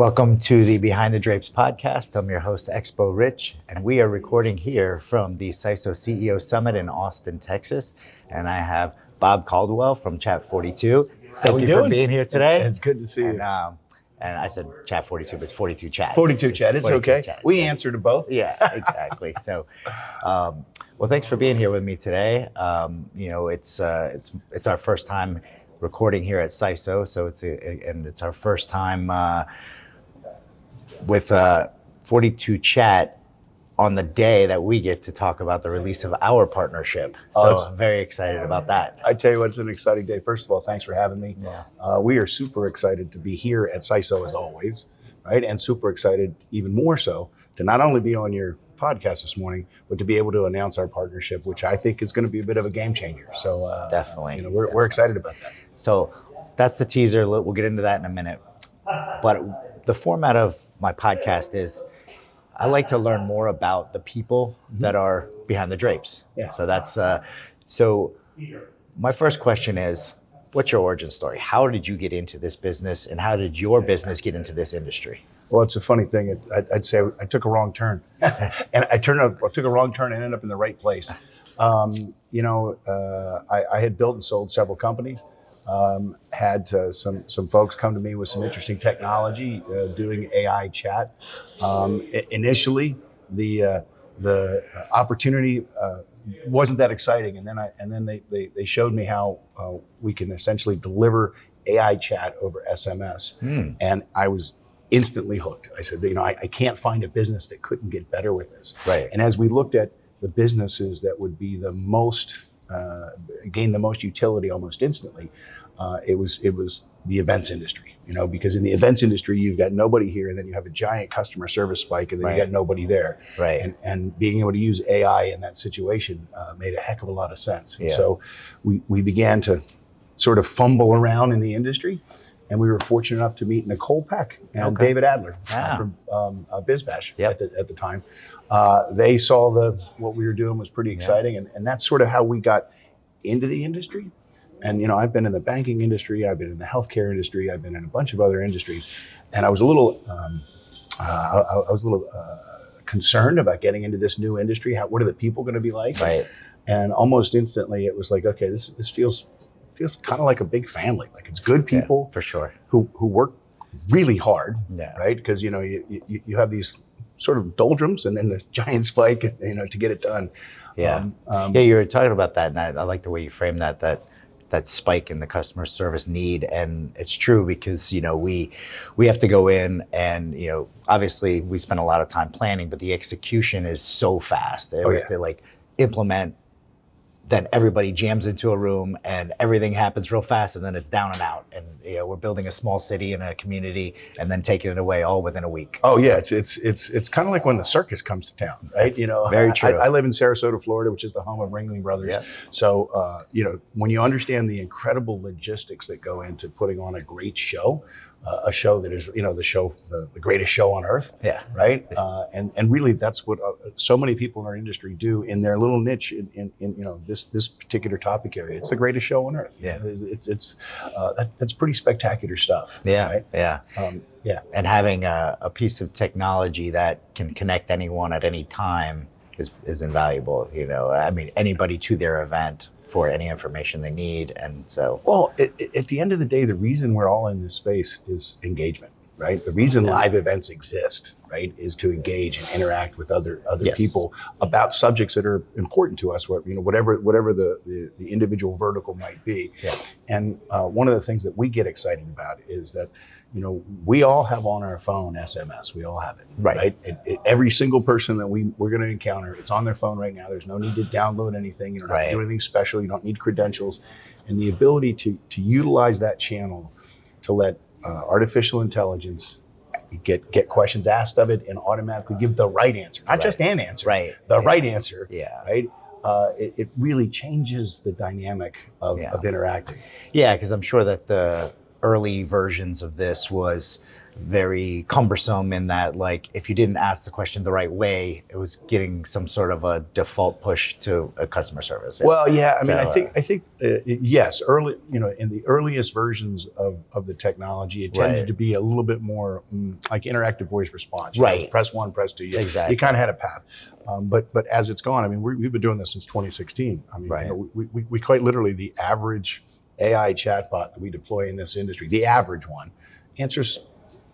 Welcome to the Behind the Drapes podcast. I'm your host, Expo Rich, and we are recording here from the SISO CEO Summit in Austin, Texas. And I have Bob Caldwell from Chat 42. Thank you for being here today. It's good to see you. And I said Chat 42, but it's 42 Chat. 42 Chat, it's 42 okay. Chat. We answer to both. Yeah, exactly. So, well, thanks for being here with me today. It's our first time recording here at SISO, so it's our first time with 42 Chat on the day that we get to talk about the release of our partnership. So I'm very excited about that. I tell you what, it's an exciting day. First of all, thanks for having me. Yeah. We are super excited to be here at SISO as always, right? And super excited, even more so, to not only be on your podcast this morning, but to be able to announce our partnership, which I think is going to be a bit of a game changer. So definitely, we're excited about that. So that's the teaser. We'll get into that in a minute. But the format of my podcast is I like to learn more about the people that are behind the drapes. Yeah. So that's so my first question is, what's your origin story? How did you get into this business, and how did your business get into this industry? Well, it's a funny thing. I'd say I took a wrong turn, and I took a wrong turn and ended up in the right place. I had built and sold several companies. Had some folks come to me with some interesting technology, doing AI chat. Initially, the opportunity wasn't that exciting, and then they showed me how we can essentially deliver AI chat over SMS, and I was instantly hooked. I said, I can't find a business that couldn't get better with this. Right. And as we looked at the businesses that would be the most gain the most utility almost instantly, it was the events industry, because in the events industry, you've got nobody here, and then you have a giant customer service spike, and then you got nobody there. Right. And being able to use AI in that situation made a heck of a lot of sense. And so we began to sort of fumble around in the industry, and we were fortunate enough to meet Nicole Peck and David Adler from BizBash at the time. They saw what we were doing was pretty exciting, and that's sort of how we got into the industry. And I've been in the banking industry, I've been in the healthcare industry, I've been in a bunch of other industries, and I was a little concerned about getting into this new industry. What are the people going to be like? Right. And almost instantly, it was like, okay, this feels kind of like a big family. Like, it's good people, for sure, who work really hard, Yeah. right? Because you have these sort of doldrums, and then the giant spike, to get it done. Yeah, you were talking about that, and I like the way you framed that spike in the customer service need. And it's true, because we have to go in and obviously we spend a lot of time planning, but the execution is so fast. We have to implement, then everybody jams into a room and everything happens real fast, and then it's down and out. And we're building a small city and a community, and then taking it away all within a week. Oh yeah, it's kind of like when the circus comes to town, right? Very true. I live in Sarasota, Florida, which is the home of Ringling Brothers. Yeah. So when you understand the incredible logistics that go into putting on a great show, a show that is the greatest show on earth. Yeah. Right. And really, that's what so many people in our industry do in their little niche in this particular topic area. It's the greatest show on earth. Yeah. That's pretty spectacular stuff. Yeah. Right? Yeah. And having a piece of technology that can connect anyone at any time is invaluable. Anybody to their event for any information they need. And so, well, at the end of the day, the reason we're all in this space is engagement, right? The reason live events exist, right, is to engage and interact with other people about subjects that are important to us, whatever the individual vertical might be. Yeah. And one of the things that we get excited about is that we all have on our phone SMS. We all have it, right? Every single person that we're going to encounter, it's on their phone right now. There's no need to download anything. You don't have to do anything special. You don't need credentials. And the ability to utilize that channel to let artificial intelligence get questions asked of it and automatically give the right answer, not just an answer, right answer, right? It really changes the dynamic of interacting. Yeah, because I'm sure that the early versions of this was, very cumbersome in that, like, if you didn't ask the question the right way, it was getting some sort of a default push to a customer service. Well, yeah, I mean, So, I think, yes, early, in the earliest versions of the technology, it tended Right. to be a little bit more like interactive voice response. Right. Press one, press two. Exactly. You kind of had a path. But as it's gone, I mean, we've been doing this since 2016. I mean, Right. we quite literally, the average AI chatbot that we deploy in this industry, the average one, answers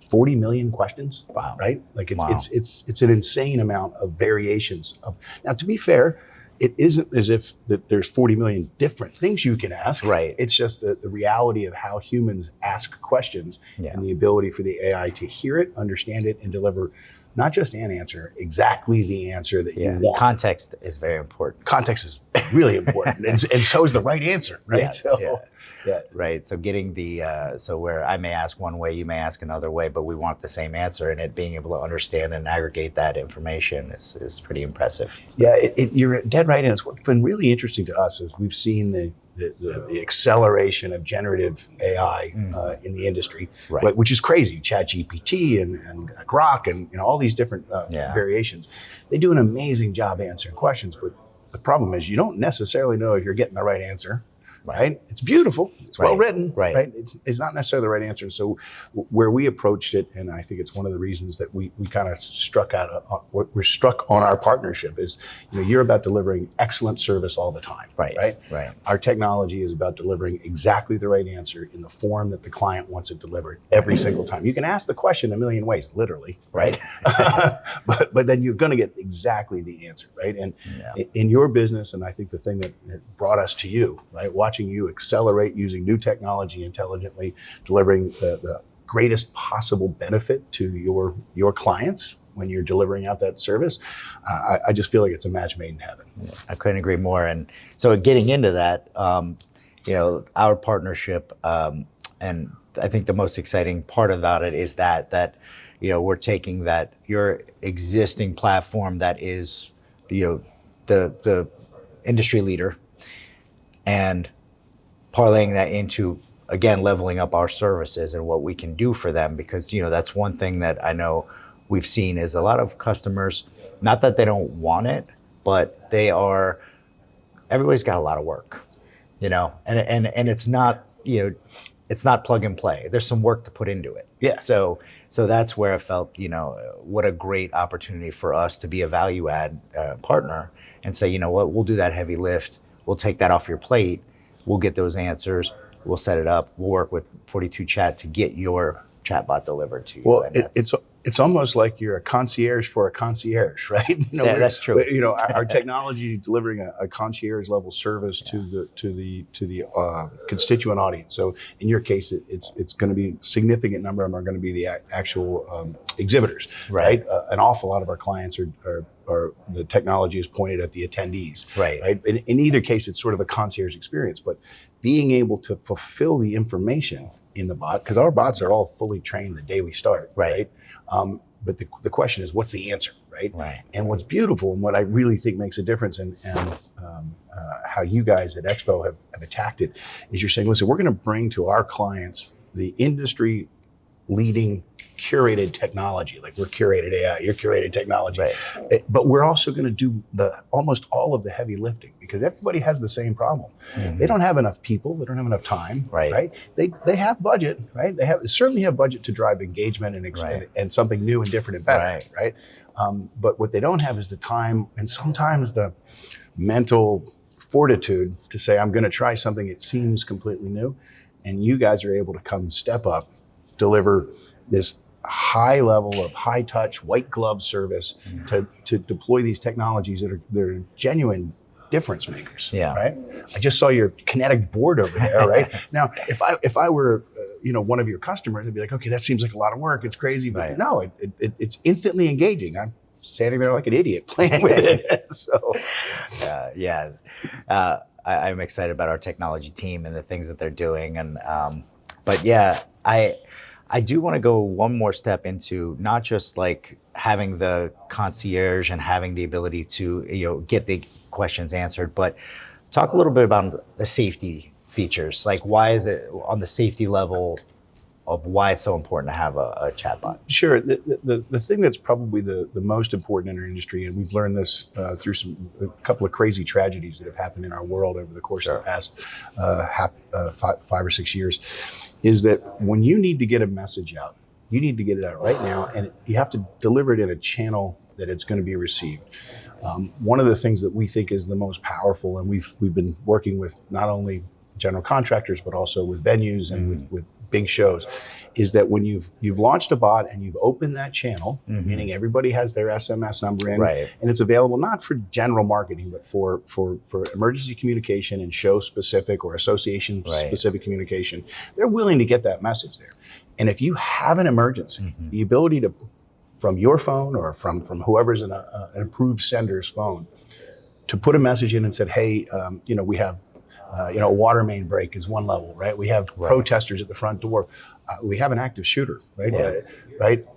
40 million questions. Wow. Right? Like Wow. it's an insane amount of variations of. Now, to be fair, it isn't as if that there's 40 million different things you can ask. Right. It's just the reality of how humans ask questions Yeah. and the ability for the AI to hear it, understand it, and deliver not just an answer, exactly the answer that you want. Context is very important. Context is really important, and so is the right answer, right? Yeah, So, yeah. yeah. Right. So getting so where I may ask one way, you may ask another way, but we want the same answer, and it being able to understand and aggregate that information is pretty impressive. Yeah, you're dead right. And it's what's been really interesting to us is we've seen the acceleration of generative AI in the industry, Right. which is crazy. ChatGPT and Grok and all these different variations. They do an amazing job answering questions, but the problem is you don't necessarily know if you're getting the right answer. Right? It's beautiful. It's well written. Right. It's not necessarily the right answer. So where we approached it, and I think it's one of the reasons that we kind of we're struck on our partnership is, you're about delivering excellent service all the time. Right. Our technology is about delivering exactly the right answer in the form that the client wants it delivered every single time. You can ask the question a million ways, literally, right? but then you're going to get exactly the answer, right? And in your business, and I think the thing that brought us to you, right? Watching you accelerate using new technology intelligently, delivering the greatest possible benefit to your clients when you're delivering out that service. I just feel like it's a match made in heaven. Yeah, I couldn't agree more. And so getting into that, our partnership, and I think the most exciting part about it is that we're taking that your existing platform that is the industry leader, and parlaying that into, again, leveling up our services and what we can do for them. Because, that's one thing that I know we've seen is a lot of customers, not that they don't want it, but everybody's got a lot of work, and it's not, it's not plug and play. There's some work to put into it. Yeah. So that's where I felt, what a great opportunity for us to be a value add partner and say, we'll do that heavy lift. We'll take that off your plate. We'll get those answers. We'll set it up. We'll work with 42 Chat to get your chatbot delivered to you. Well, it's almost like you're a concierge for a concierge, right? That's true. Our technology delivering a concierge level service to the constituent audience. So in your case, it's going to be a significant number of them are going to be the actual exhibitors, right? An awful lot of our clients are the technology is pointed at the attendees, right? In either case, it's sort of a concierge experience, but being able to fulfill the information in the bot, because our bots are all fully trained the day we start, right? But the question is, what's the answer, right? And what's beautiful and what I really think makes a difference, and how you guys at Expo have attacked it, is you're saying, listen, we're going to bring to our clients the industry leading curated technology, like we're curated AI, you're curated technology, but we're also going to do almost all of the heavy lifting, because everybody has the same problem. They don't have enough people, they don't have enough time, right? They have budget, right? They certainly have budget to drive engagement and something new and different and better, right? But what they don't have is the time and sometimes the mental fortitude to say, I'm going to try something that seems completely new. And you guys are able to come step up, deliver this high level of high touch, white glove service to deploy these technologies that are genuine difference makers. Right. I just saw your kinetic board over there. Right. Now, if I were one of your customers, I'd be like, okay, that seems like a lot of work. It's crazy, but no, it's instantly engaging. I'm standing there like an idiot playing with it. So, I'm excited about our technology team and the things that they're doing, and I do want to go one more step into not just like having the concierge and having the ability to get the questions answered, but talk a little bit about the safety features. Like, why is it on the safety level of why it's so important to have a chatbot. Sure. The thing that's probably the most important in our industry, and we've learned this through a couple of crazy tragedies that have happened in our world over the course of the past 5 or 6 years, is that when you need to get a message out, you need to get it out right now, and you have to deliver it in a channel that it's going to be received. One of the things that we think is the most powerful, and we've been working with not only general contractors but also with venues and with big shows, is that when you've launched a bot and you've opened that channel, meaning everybody has their SMS number in, and it's available not for general marketing but for emergency communication and show specific or association specific communication, they're willing to get that message there. And if you have an emergency, the ability to, from your phone or from whoever's an approved sender's phone, to put a message in and said, hey, we have, a water main break is one level, right? We have protesters at the front door. We have an active shooter, right?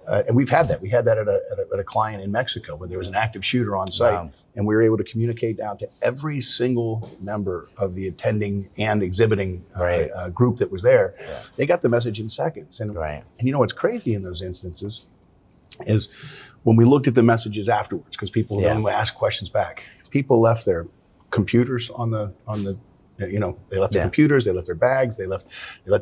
And we've had that. We had that at a client in Mexico where there was an active shooter on site, and we were able to communicate out to every single member of the attending and exhibiting group that was there. They got the message in seconds. And what's crazy in those instances is when we looked at the messages afterwards, because people then would ask questions back. People left their computers on the they left their computers, they left their bags, they left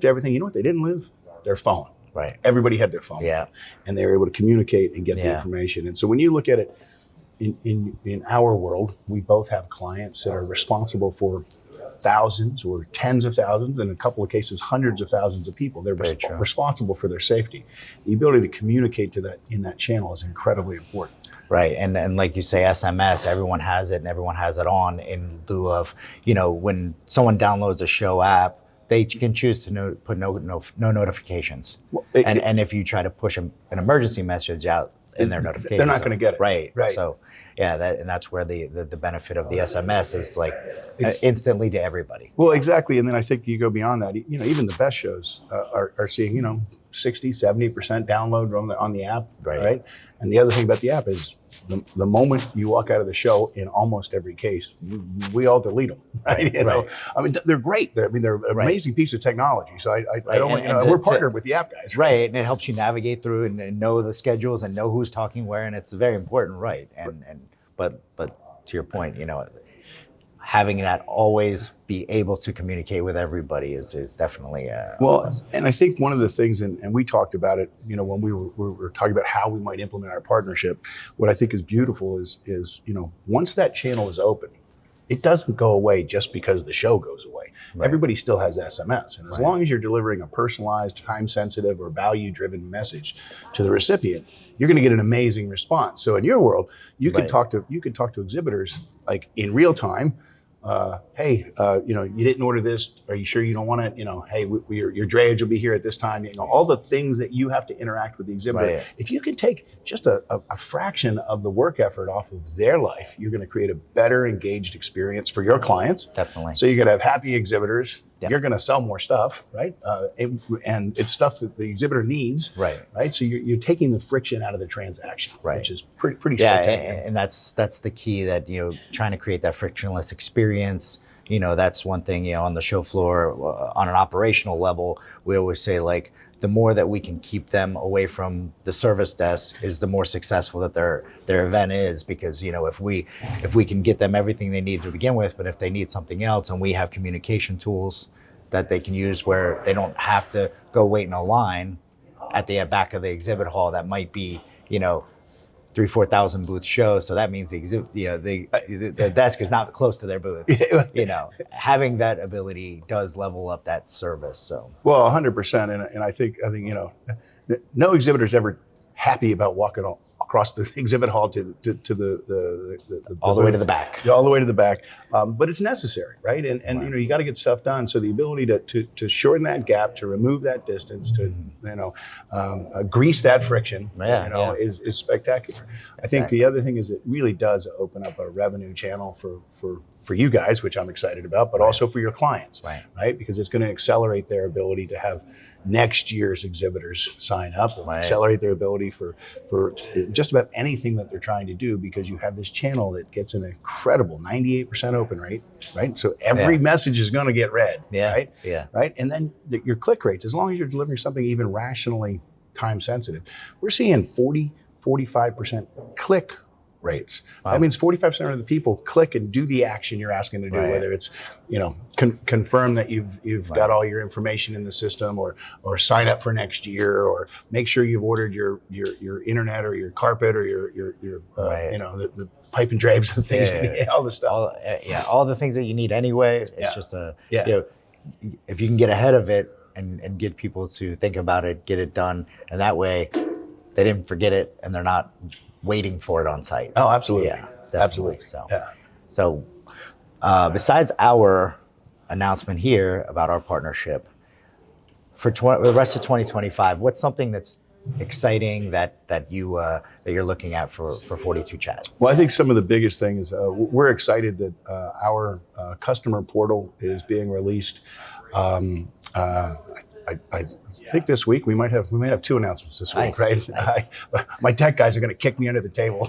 everything. You know what they didn't leave? Their phone. Right. Everybody had their phone. Yeah. And they were able to communicate and get the information. And so when you look at it in our world, we both have clients that are responsible for thousands or tens of thousands, in a couple of cases, hundreds of thousands of people. They're responsible for their safety. The ability to communicate to that in that channel is incredibly important. Right, and like you say, SMS, everyone has it, and everyone has it on in lieu of, when someone downloads a show app, they can choose to put no notifications. Well, and if you try to push an emergency message out in their notifications, they're not going to get it. Right. So that's where the benefit of the SMS is, like instantly to everybody. Well, exactly. And then I think you go beyond that. Even the best shows are seeing 60, 70% download on the app, right? And the other thing about the app is the moment you walk out of the show, in almost every case, we all delete them, right? I mean, they're great. They're an amazing piece of technology. So I don't want, we're partnered with the app guys. Right, and it helps you navigate through and know the schedules and know who's talking where, and it's very important, right? But to your point, having that always be able to communicate with everybody is definitely and I think one of the things, and we talked about it, when we were talking about how we might implement our partnership. What I think is beautiful is once that channel is open, it doesn't go away just because the show goes away. Everybody still has SMS, and as long as you're delivering a personalized, time-sensitive, or value-driven message to the recipient, you're going to get an amazing response. So in your world, you can talk to exhibitors like in real time. Hey, you didn't order this. Are you sure you don't want it? Hey, your drayage will be here at this time. All the things that you have to interact with the exhibitor. Right. If you can take just a fraction of the work effort off of their life, you're going to create a better engaged experience for your clients. Definitely. So you're going to have happy exhibitors. Yep. You're going to sell more stuff, right? And it's stuff that the exhibitor needs, right? So you're taking the friction out of the transaction, which is pretty spectacular. And that's the key, that trying to create that frictionless experience. That's one thing. On the show floor, on an operational level, we always say, like, the more that we can keep them away from the service desk is the more successful that their event is, because if we can get them everything they need to begin with, but if they need something else, and we have communication tools that they can use where they don't have to go wait in a line at the back of the exhibit hall, that might be 3,000-4,000 booth show. So that means the desk is not close to their booth. Having that ability does level up that service. So 100%, and I think no exhibitor's ever happy about walking across the exhibit hall to the all the way to the back. All the way to the back, but it's necessary, right? And you got to get stuff done. So the ability to shorten that gap, to remove that distance, to grease that friction, is spectacular. I think the other thing is it really does open up a revenue channel for for you guys, which I'm excited about, but also for your clients, right? Because it's going to accelerate their ability to have next year's exhibitors sign up, accelerate their ability for just about anything that they're trying to do, because you have this channel that gets an incredible 98% open rate, right? So every message is going to get read, right? Right? And then your click rates, as long as you're delivering something even rationally time sensitive, we're seeing 45% click rates. That means 45% of the people click and do the action you're asking to do, whether it's, confirm that you've got all your information in the system, or sign up for next year, or make sure you've ordered your internet or your carpet or your the pipe and drapes and things, all the stuff. All the things that you need anyway. It's just if you can get ahead of it and get people to think about it, get it done, and that way they didn't forget it and they're not waiting for it on site. Oh, absolutely. Yeah, definitely. Absolutely. So besides our announcement here about our partnership, for the rest of 2025, what's something that's exciting that you're looking at for 42 Chat? Well, I think some of the biggest things, we're excited that our customer portal is being released. I think this week we might have two announcements this week, right? Nice. My tech guys are going to kick me under the table.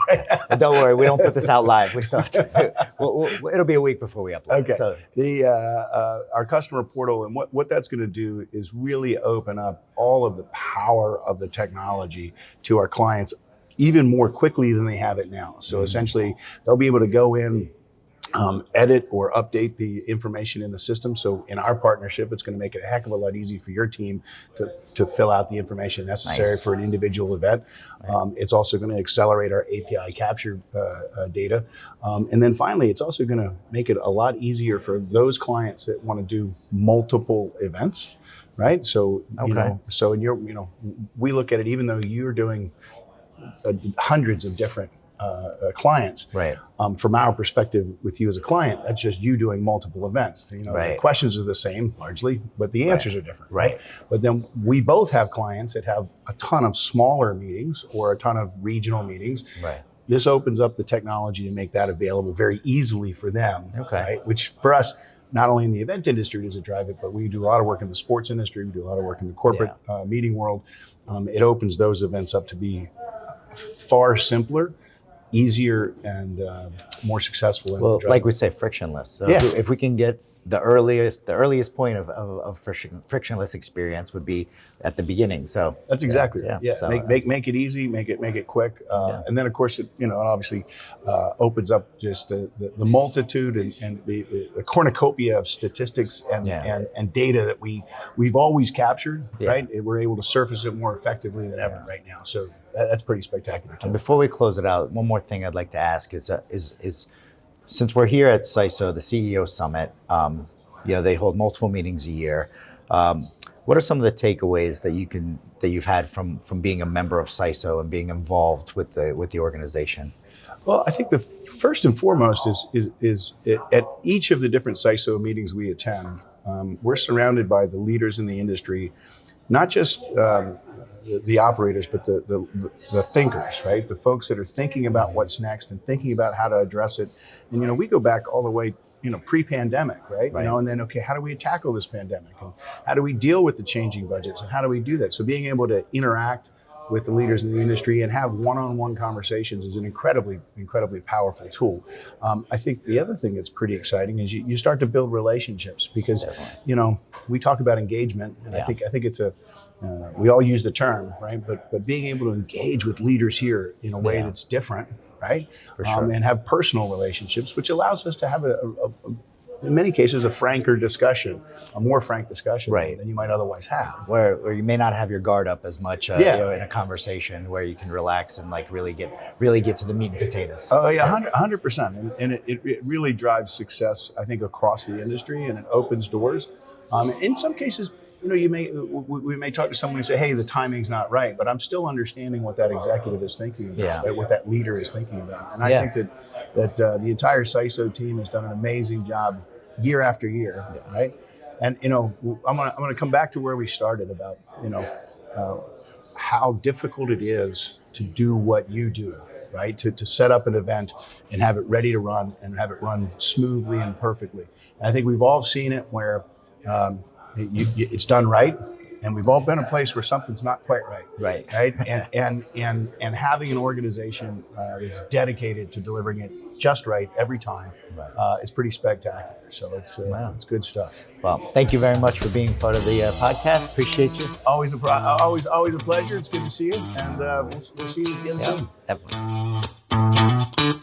Don't worry, we don't put this out live. We still have to. It'll be a week before we upload. Okay. It, so. Our customer portal, and what that's going to do is really open up all of the power of the technology to our clients even more quickly than they have it now. So essentially, they'll be able to go in, edit or update the information in the system. So in our partnership, it's going to make it a heck of a lot easier for your team to fill out the information necessary for an individual event. It's also going to accelerate our API capture data. And then finally, it's also going to make it a lot easier for those clients that want to do multiple events, right? So, so in your, we look at it, even though you're doing hundreds of different clients. Right. From our perspective, with you as a client, that's just you doing multiple events. The questions are the same largely, but the answers are different. Right. But then we both have clients that have a ton of smaller meetings or a ton of regional meetings. Right. This opens up the technology to make that available very easily for them. Right? Which for us, not only in the event industry does it drive it, but we do a lot of work in the sports industry. We do a lot of work in the corporate meeting world. It opens those events up to be far simpler, easier, and more successful. Well, like we say, frictionless. So if we can get the earliest point of frictionless experience would be at the beginning. So that's exactly So, make it easy, make it quick, and then of course it obviously opens up just the multitude and the cornucopia of statistics and data that we've always captured. Right, and we're able to surface it more effectively than ever right now. So that's pretty spectacular too. And before we close it out, one more thing I'd like to ask is since we're here at SISO, the CEO Summit, they hold multiple meetings a year. What are some of the takeaways that you've had from being a member of SISO and being involved with the organization? Well, I think the first and foremost is at each of the different SISO meetings we attend, we're surrounded by the leaders in the industry, not just the operators, but the thinkers, right? The folks that are thinking about what's next and thinking about how to address it. And, we go back all the way, pre-pandemic, right? And then, how do we tackle this pandemic? And how do we deal with the changing budgets? And how do we do that? So being able to interact with the leaders in the industry and have one-on-one conversations is an incredibly, incredibly powerful tool. I think the other thing that's pretty exciting is you start to build relationships because, we talk about engagement, and I think it's we all use the term, right? But being able to engage with leaders here in a way that's different, right? For sure. And have personal relationships, which allows us to have in many cases, a franker discussion, a more frank discussion than you might otherwise have. Where you may not have your guard up as much in a conversation where you can relax and really get to the meat and potatoes. Oh yeah, 100%. And it really drives success, I think, across the industry, and it opens doors. In some cases, we may talk to someone and say, hey, the timing's not right, but I'm still understanding what that executive is thinking about, right? What that leader is thinking about. And I think that the entire SISO team has done an amazing job year after year, right? And, I'm gonna come back to where we started about, how difficult it is to do what you do, right? To set up an event and have it ready to run and have it run smoothly and perfectly. And I think we've all seen it where it's done right, and we've all been in a place where something's not quite right. Right. And having an organization that's dedicated to delivering it just right every time is pretty spectacular. So it's good stuff. Well, thank you very much for being part of the podcast. Appreciate you. Always a pleasure. It's good to see you, and we'll see you again soon. Definitely.